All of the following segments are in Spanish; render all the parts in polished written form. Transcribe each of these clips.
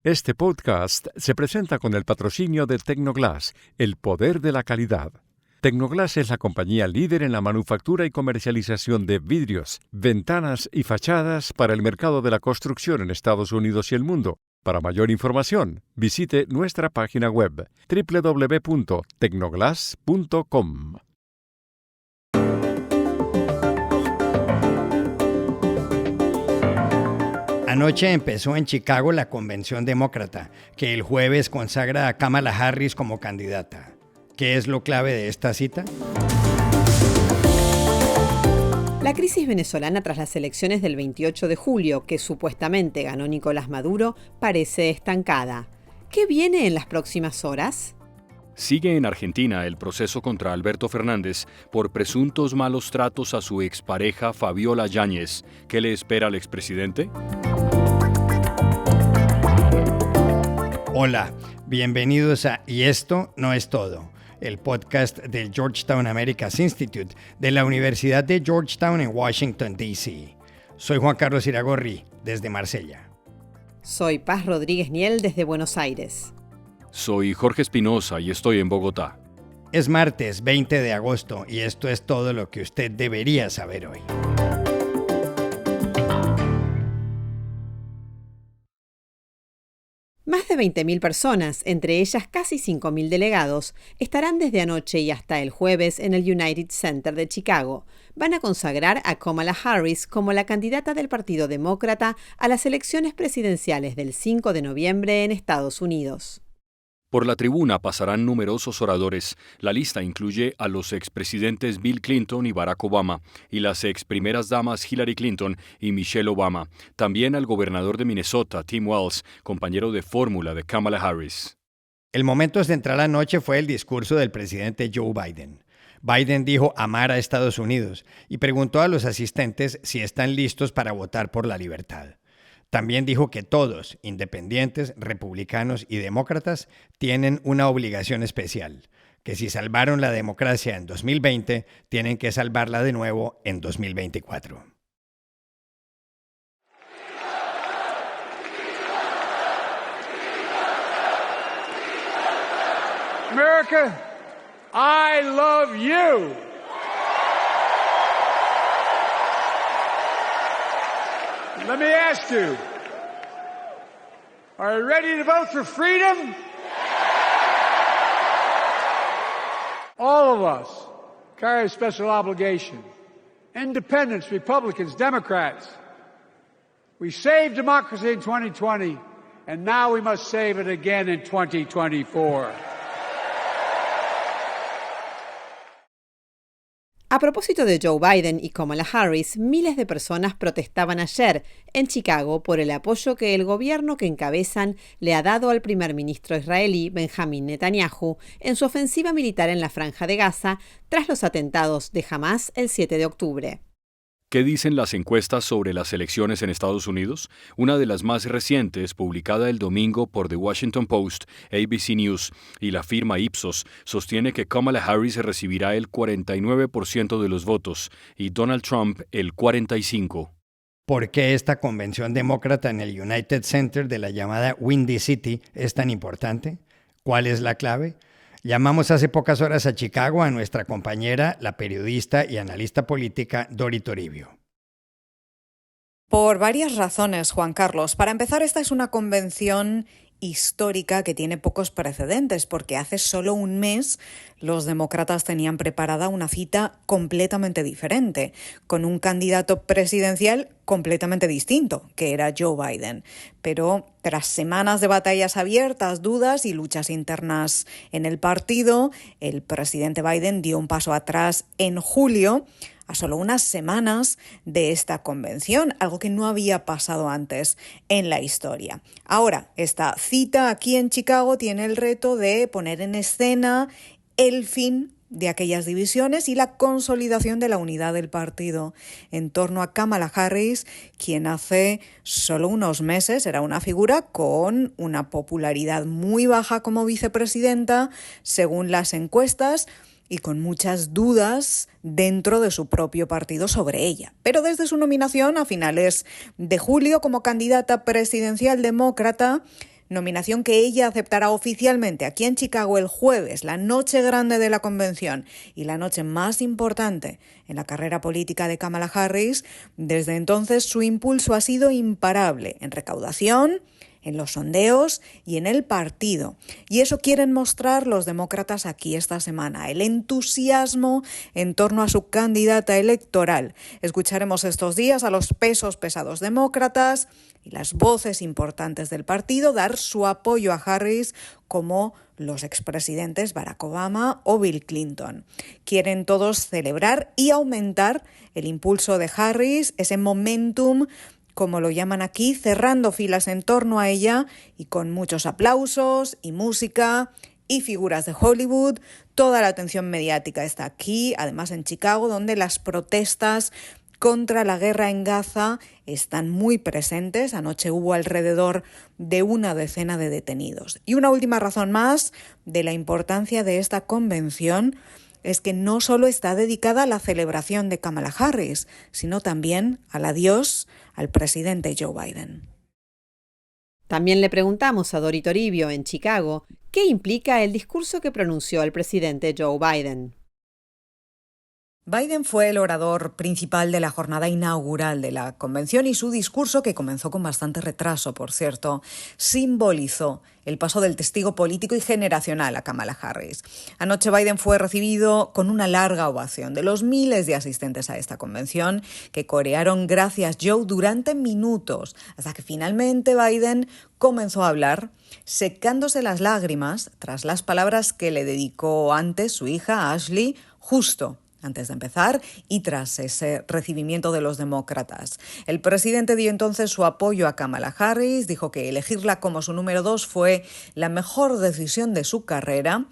Este podcast se presenta con el patrocinio de Tecnoglass, el poder de la calidad. Tecnoglass es la compañía líder en la manufactura y comercialización de vidrios, ventanas y fachadas para el mercado de la construcción en Estados Unidos y el mundo. Para mayor información, visite nuestra página web www.tecnoglass.com. Anoche empezó en Chicago la convención demócrata, que el jueves consagra a Kamala Harris como candidata. ¿Qué es lo clave de esta cita? La crisis venezolana tras las elecciones del 28 de julio, que supuestamente ganó Nicolás Maduro, parece estancada. ¿Qué viene en las próximas horas? Sigue en Argentina el proceso contra Alberto Fernández por presuntos malos tratos a su expareja Fabiola Yáñez. ¿Qué le espera al expresidente? Hola, bienvenidos a Y esto no es todo, el podcast del Georgetown Americas Institute de la Universidad de Georgetown en Washington, D.C. Soy Juan Carlos Iragorri, desde Marsella. Soy Paz Rodríguez Niel, desde Buenos Aires. Soy Jorge Espinosa y estoy en Bogotá. Es martes 20 de agosto y esto es todo lo que usted debería saber hoy. Más de 20.000 personas, entre ellas casi 5.000 delegados, estarán desde anoche y hasta el jueves en el United Center de Chicago. Van a consagrar a Kamala Harris como la candidata del Partido Demócrata a las elecciones presidenciales del 5 de noviembre en Estados Unidos. Por la tribuna pasarán numerosos oradores. La lista incluye a los expresidentes Bill Clinton y Barack Obama, y las ex primeras damas Hillary Clinton y Michelle Obama. También al gobernador de Minnesota, Tim Walz, compañero de fórmula de Kamala Harris. El momento central anoche fue el discurso del presidente Joe Biden. Biden dijo amar a Estados Unidos y preguntó a los asistentes si están listos para votar por la libertad. También dijo que todos, independientes, republicanos y demócratas, tienen una obligación especial, que si salvaron la democracia en 2020, tienen que salvarla de nuevo en 2024. America, I love you. Let me ask you, are you ready to vote for freedom? All of us carry a special obligation. Independents, Republicans, Democrats. We saved democracy in 2020, and now we must save it again in 2024. A propósito de Joe Biden y Kamala Harris, miles de personas protestaban ayer en Chicago por el apoyo que el gobierno que encabezan le ha dado al primer ministro israelí Benjamín Netanyahu en su ofensiva militar en la Franja de Gaza tras los atentados de Hamás el 7 de octubre. ¿Qué dicen las encuestas sobre las elecciones en Estados Unidos? Una de las más recientes, publicada el domingo por The Washington Post, ABC News y la firma Ipsos, sostiene que Kamala Harris recibirá el 49% de los votos y Donald Trump el 45%. ¿Por qué esta convención demócrata en el United Center de la llamada Windy City es tan importante? ¿Cuál es la clave? Llamamos hace pocas horas a Chicago a nuestra compañera, la periodista y analista política Dori Toribio. Por varias razones, Juan Carlos. Para empezar, esta es una convención histórica que tiene pocos precedentes, porque hace solo un mes los demócratas tenían preparada una cita completamente diferente, con un candidato presidencial completamente distinto, que era Joe Biden. Pero tras semanas de batallas abiertas, dudas y luchas internas en el partido, el presidente Biden dio un paso atrás en julio, a solo unas semanas de esta convención, algo que no había pasado antes en la historia. Ahora, esta cita aquí en Chicago tiene el reto de poner en escena el fin de aquellas divisiones y la consolidación de la unidad del partido en torno a Kamala Harris, quien hace solo unos meses era una figura con una popularidad muy baja como vicepresidenta, según las encuestas, y con muchas dudas dentro de su propio partido sobre ella. Pero desde su nominación a finales de julio como candidata presidencial demócrata, nominación que ella aceptará oficialmente aquí en Chicago el jueves, la noche grande de la convención y la noche más importante en la carrera política de Kamala Harris. Desde entonces su impulso ha sido imparable en recaudación, en los sondeos y en el partido. Y eso quieren mostrar los demócratas aquí esta semana, el entusiasmo en torno a su candidata electoral. Escucharemos estos días a los pesos pesados demócratas y las voces importantes del partido dar su apoyo a Harris, como los expresidentes Barack Obama o Bill Clinton. Quieren todos celebrar y aumentar el impulso de Harris, ese momentum, como lo llaman aquí, cerrando filas en torno a ella y con muchos aplausos y música y figuras de Hollywood. Toda la atención mediática está aquí, además en Chicago, donde las protestas contra la guerra en Gaza están muy presentes. Anoche hubo alrededor de una decena de detenidos. Y una última razón más de la importancia de esta convención es que no solo está dedicada a la celebración de Kamala Harris, sino también al adiós al presidente Joe Biden. También le preguntamos a Dori Toribio en Chicago qué implica el discurso que pronunció el presidente Joe Biden. Biden fue el orador principal de la jornada inaugural de la convención y su discurso, que comenzó con bastante retraso, por cierto, simbolizó el paso del testigo político y generacional a Kamala Harris. Anoche Biden fue recibido con una larga ovación de los miles de asistentes a esta convención, que corearon "Gracias, Joe" durante minutos, hasta que finalmente Biden comenzó a hablar, secándose las lágrimas tras las palabras que le dedicó antes su hija Ashley, justo antes de empezar y tras ese recibimiento de los demócratas. El presidente dio entonces su apoyo a Kamala Harris, dijo que elegirla como su número 2 fue la mejor decisión de su carrera,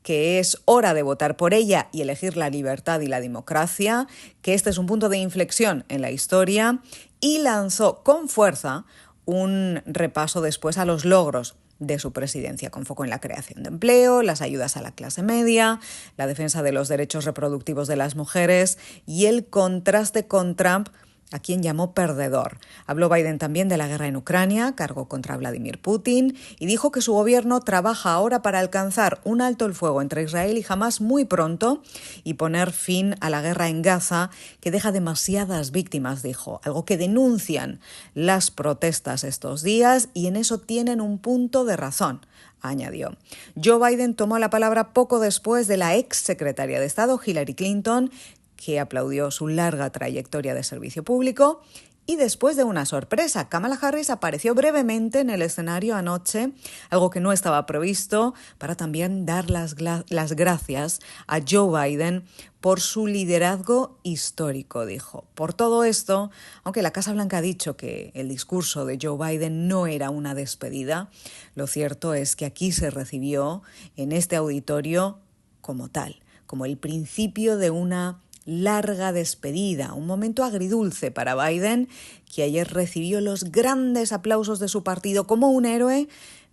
que es hora de votar por ella y elegir la libertad y la democracia, que este es un punto de inflexión en la historia, y lanzó con fuerza un repaso después a los logros de su presidencia, con foco en la creación de empleo, las ayudas a la clase media, la defensa de los derechos reproductivos de las mujeres y el contraste con Trump, a quien llamó perdedor. Habló Biden también de la guerra en Ucrania, cargó contra Vladimir Putin y dijo que su gobierno trabaja ahora para alcanzar un alto el fuego entre Israel y Hamás muy pronto y poner fin a la guerra en Gaza, que deja demasiadas víctimas, dijo, algo que denuncian las protestas estos días, y en eso tienen un punto de razón, añadió. Joe Biden tomó la palabra poco después de la ex secretaria de Estado Hillary Clinton, que aplaudió su larga trayectoria de servicio público, y después de una sorpresa, Kamala Harris apareció brevemente en el escenario anoche, algo que no estaba previsto, para también dar las gracias a Joe Biden por su liderazgo histórico, dijo. Por todo esto, aunque la Casa Blanca ha dicho que el discurso de Joe Biden no era una despedida, lo cierto es que aquí se recibió en este auditorio como tal, como el principio de una larga despedida, un momento agridulce para Biden, que ayer recibió los grandes aplausos de su partido como un héroe,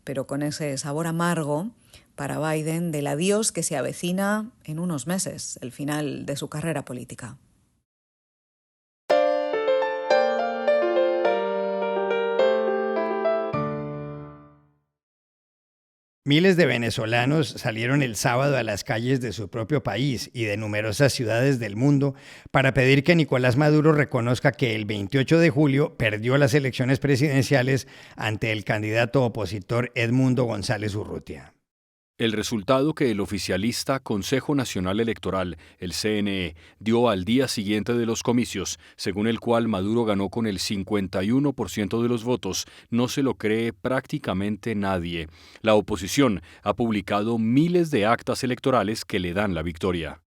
pero con ese sabor amargo para Biden del adiós que se avecina en unos meses, el final de su carrera política. Miles de venezolanos salieron el sábado a las calles de su propio país y de numerosas ciudades del mundo para pedir que Nicolás Maduro reconozca que el 28 de julio perdió las elecciones presidenciales ante el candidato opositor Edmundo González Urrutia. El resultado que el oficialista Consejo Nacional Electoral, el CNE, dio al día siguiente de los comicios, según el cual Maduro ganó con el 51% de los votos, no se lo cree prácticamente nadie. La oposición ha publicado miles de actas electorales que le dan la victoria.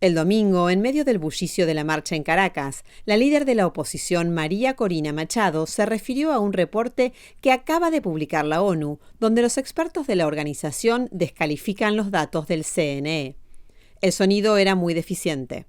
El domingo, en medio del bullicio de la marcha en Caracas, la líder de la oposición, María Corina Machado, se refirió a un reporte que acaba de publicar la ONU, donde los expertos de la organización descalifican los datos del CNE. El sonido era muy deficiente.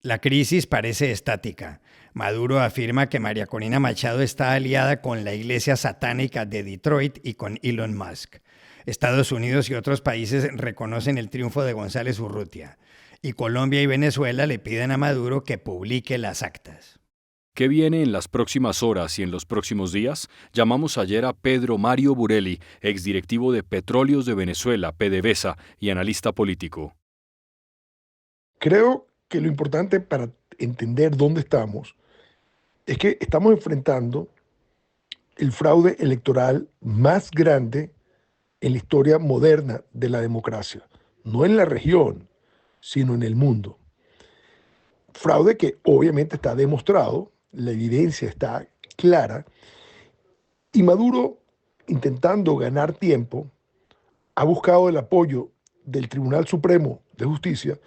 La crisis parece estática. Maduro afirma que María Corina Machado está aliada con la iglesia satánica de Detroit y con Elon Musk. Estados Unidos y otros países reconocen el triunfo de González Urrutia. Y Colombia y Venezuela le piden a Maduro que publique las actas. ¿Qué viene en las próximas horas y en los próximos días? Llamamos ayer a Pedro Mario Burelli, exdirectivo de Petróleos de Venezuela, PDVSA, y analista político. Creo que lo importante para entender dónde estamos es que estamos enfrentando el fraude electoral más grande en la historia moderna de la democracia, no en la región, sino en el mundo. Fraude que obviamente está demostrado, la evidencia está clara, y Maduro, intentando ganar tiempo, ha buscado el apoyo del Tribunal Supremo de Justicia,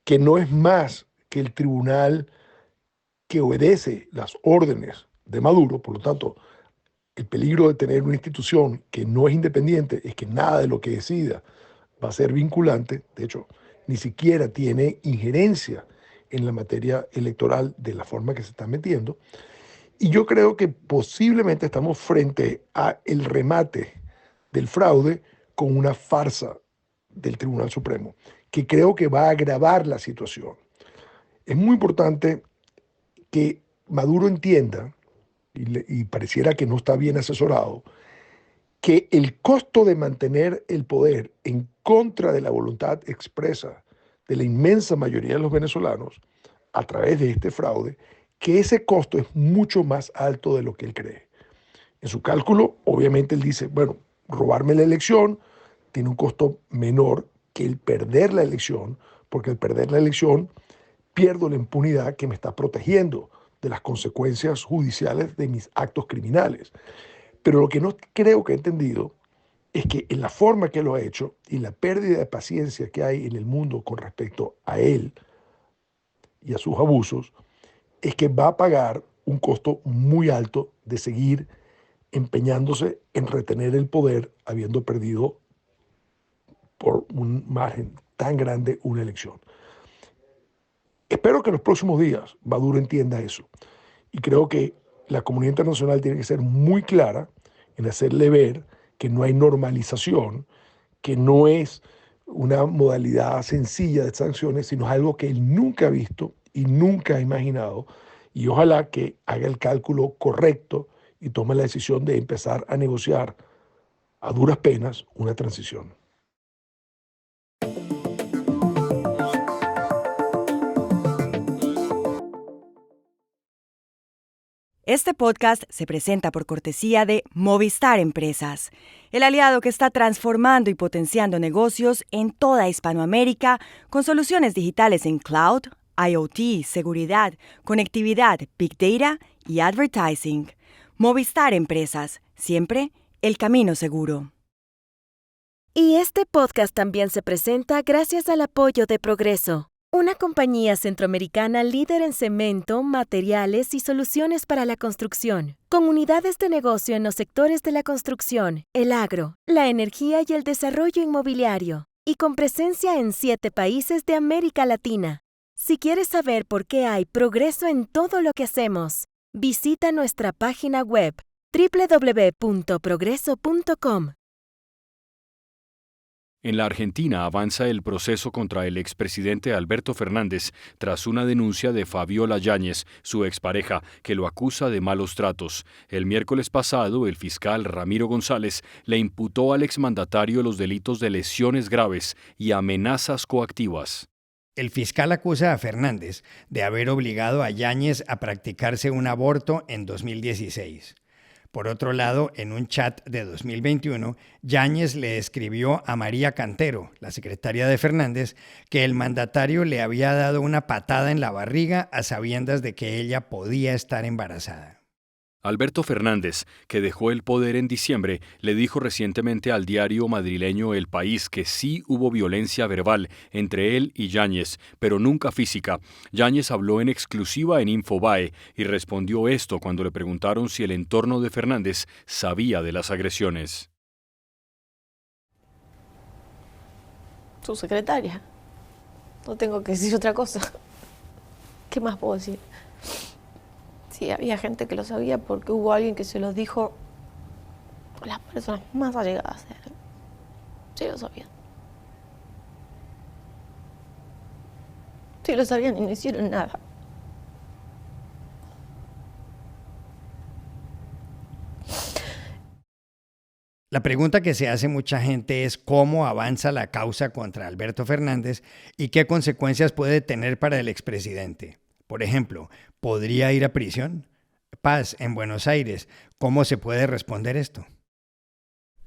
que no es más que el tribunal que obedece las órdenes de Maduro. Por lo tanto, el peligro de tener una institución que no es independiente es que nada de lo que decida va a ser vinculante. De hecho, ni siquiera tiene injerencia en la materia electoral de la forma que se está metiendo. Y yo creo que posiblemente estamos frente a el remate del fraude con una farsa del Tribunal Supremo, que creo que va a agravar la situación. Es muy importante que Maduro entienda, y pareciera que no está bien asesorado, que el costo de mantener el poder en contra de la voluntad expresa de la inmensa mayoría de los venezolanos a través de este fraude, que ese costo es mucho más alto de lo que él cree. En su cálculo, obviamente él dice, bueno, robarme la elección tiene un costo menor que el perder la elección, porque al perder la elección pierdo la impunidad que me está protegiendo de las consecuencias judiciales de mis actos criminales. Pero lo que no creo que he entendido es que en la forma que lo ha hecho y la pérdida de paciencia que hay en el mundo con respecto a él y a sus abusos, es que va a pagar un costo muy alto de seguir empeñándose en retener el poder habiendo perdido por un margen tan grande una elección. Espero que en los próximos días Maduro entienda eso. Y creo que la comunidad internacional tiene que ser muy clara en hacerle ver que no hay normalización, que no es una modalidad sencilla de sanciones, sino es algo que él nunca ha visto y nunca ha imaginado. Y ojalá que haga el cálculo correcto y tome la decisión de empezar a negociar a duras penas una transición. Este podcast se presenta por cortesía de Movistar Empresas, el aliado que está transformando y potenciando negocios en toda Hispanoamérica con soluciones digitales en cloud, IoT, seguridad, conectividad, Big Data y advertising. Movistar Empresas, siempre el camino seguro. Y este podcast también se presenta gracias al apoyo de Progreso, una compañía centroamericana líder en cemento, materiales y soluciones para la construcción, con unidades de negocio en los sectores de la construcción, el agro, la energía y el desarrollo inmobiliario, y con presencia en 7 países de América Latina. Si quieres saber por qué hay progreso en todo lo que hacemos, visita nuestra página web www.progreso.com. En la Argentina avanza el proceso contra el expresidente Alberto Fernández tras una denuncia de Fabiola Yáñez, su expareja, que lo acusa de malos tratos. El miércoles pasado, el fiscal Ramiro González le imputó al exmandatario los delitos de lesiones graves y amenazas coactivas. El fiscal acusa a Fernández de haber obligado a Yáñez a practicarse un aborto en 2016. Por otro lado, en un chat de 2021, Yáñez le escribió a María Cantero, la secretaria de Fernández, que el mandatario le había dado una patada en la barriga a sabiendas de que ella podía estar embarazada. Alberto Fernández, que dejó el poder en diciembre, le dijo recientemente al diario madrileño El País que sí hubo violencia verbal entre él y Yáñez, pero nunca física. Yáñez habló en exclusiva en Infobae y respondió esto cuando le preguntaron si el entorno de Fernández sabía de las agresiones. Su secretaria. No tengo que decir otra cosa. ¿Qué más puedo decir? Sí, había gente que lo sabía porque hubo alguien que se los dijo a las personas más allegadas a él. Sí lo sabían. Sí lo sabían y no hicieron nada. La pregunta que se hace mucha gente es cómo avanza la causa contra Alberto Fernández y qué consecuencias puede tener para el expresidente. Por ejemplo, ¿podría ir a prisión? Paz, en Buenos Aires, ¿cómo se puede responder esto?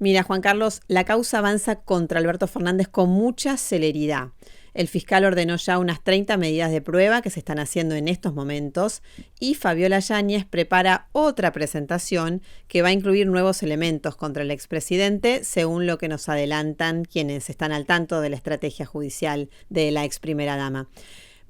Mira, Juan Carlos, la causa avanza contra Alberto Fernández con mucha celeridad. El fiscal ordenó ya unas 30 medidas de prueba que se están haciendo en estos momentos y Fabiola Yáñez prepara otra presentación que va a incluir nuevos elementos contra el expresidente, según lo que nos adelantan quienes están al tanto de la estrategia judicial de la ex primera dama.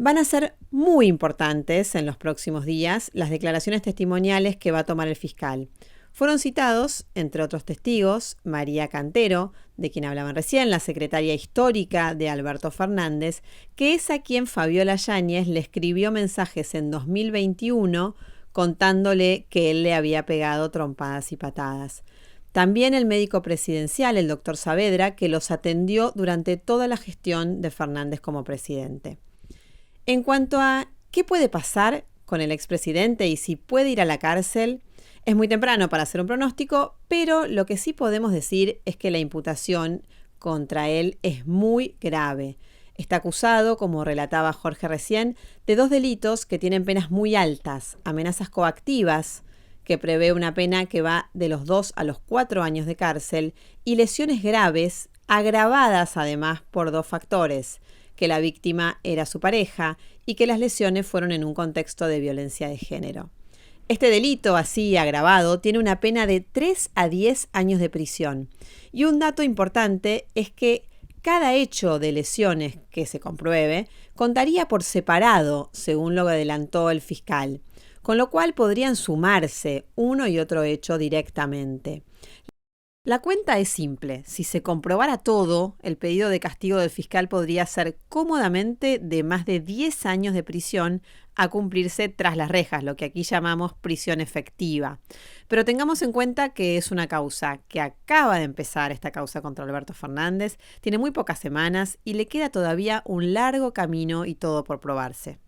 Van a ser muy importantes en los próximos días las declaraciones testimoniales que va a tomar el fiscal. Fueron citados, entre otros testigos, María Cantero, de quien hablaban recién, la secretaria histórica de Alberto Fernández, que es a quien Fabiola Yáñez le escribió mensajes en 2021 contándole que él le había pegado trompadas y patadas. También el médico presidencial, el doctor Saavedra, que los atendió durante toda la gestión de Fernández como presidente. En cuanto a qué puede pasar con el expresidente y si puede ir a la cárcel, es muy temprano para hacer un pronóstico, pero lo que sí podemos decir es que la imputación contra él es muy grave. Está acusado, como relataba Jorge recién, de 2 delitos que tienen penas muy altas: amenazas coactivas, que prevé una pena que va de los 2 a los 4 años de cárcel, y lesiones graves, agravadas además por 2 factores: que la víctima era su pareja y que las lesiones fueron en un contexto de violencia de género. Este delito, así agravado, tiene una pena de 3 a 10 años de prisión. Y un dato importante es que cada hecho de lesiones que se compruebe contaría por separado, según lo adelantó el fiscal, con lo cual podrían sumarse uno y otro hecho directamente. La cuenta es simple. Si se comprobara todo, el pedido de castigo del fiscal podría ser cómodamente de más de 10 años de prisión a cumplirse tras las rejas, lo que aquí llamamos prisión efectiva. Pero tengamos en cuenta que es una causa que acaba de empezar, esta causa contra Alberto Fernández, tiene muy pocas semanas y le queda todavía un largo camino y todo por probarse.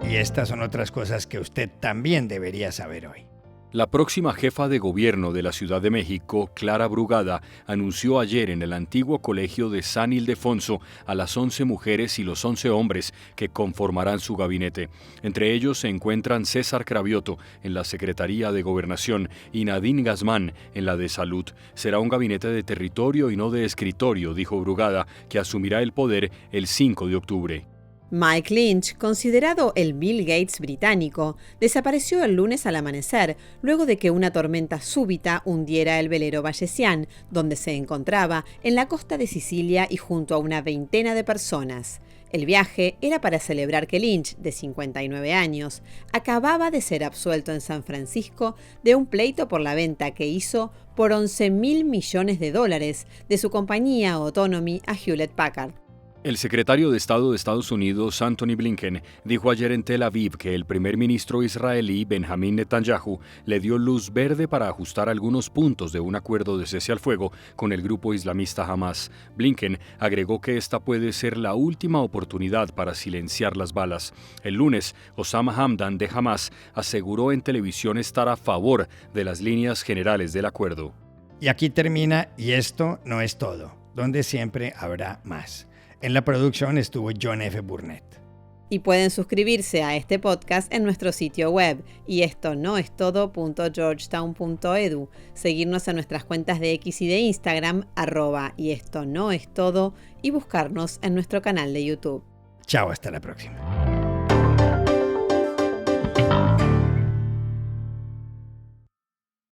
Y estas son otras cosas que usted también debería saber hoy. La próxima jefa de gobierno de la Ciudad de México, Clara Brugada, anunció ayer en el antiguo colegio de San Ildefonso a las 11 mujeres y los 11 hombres que conformarán su gabinete. Entre ellos se encuentran César Cravioto en la Secretaría de Gobernación y Nadine Gazmán en la de Salud. Será un gabinete de territorio y no de escritorio, dijo Brugada, que asumirá el poder el 5 de octubre. Mike Lynch, considerado el Bill Gates británico, desapareció el lunes al amanecer, luego de que una tormenta súbita hundiera el velero Vallesian, donde se encontraba en la costa de Sicilia y junto a una veintena de personas. El viaje era para celebrar que Lynch, de 59 años, acababa de ser absuelto en San Francisco de un pleito por la venta que hizo por $11.000 millones de su compañía Autonomy a Hewlett Packard. El secretario de Estado de Estados Unidos, Antony Blinken, dijo ayer en Tel Aviv que el primer ministro israelí, Benjamin Netanyahu, le dio luz verde para ajustar algunos puntos de un acuerdo de cese al fuego con el grupo islamista Hamas. Blinken agregó que esta puede ser la última oportunidad para silenciar las balas. El lunes, Osama Hamdan de Hamas aseguró en televisión estar a favor de las líneas generales del acuerdo. Y aquí termina Y esto no es todo, donde siempre habrá más. En la producción estuvo John F. Burnett. Y pueden suscribirse a este podcast en nuestro sitio web, y esto no es todo.georgetown.edu, seguirnos en nuestras cuentas de X y de Instagram, @y esto no es todo, y buscarnos en nuestro canal de YouTube. Chao, hasta la próxima.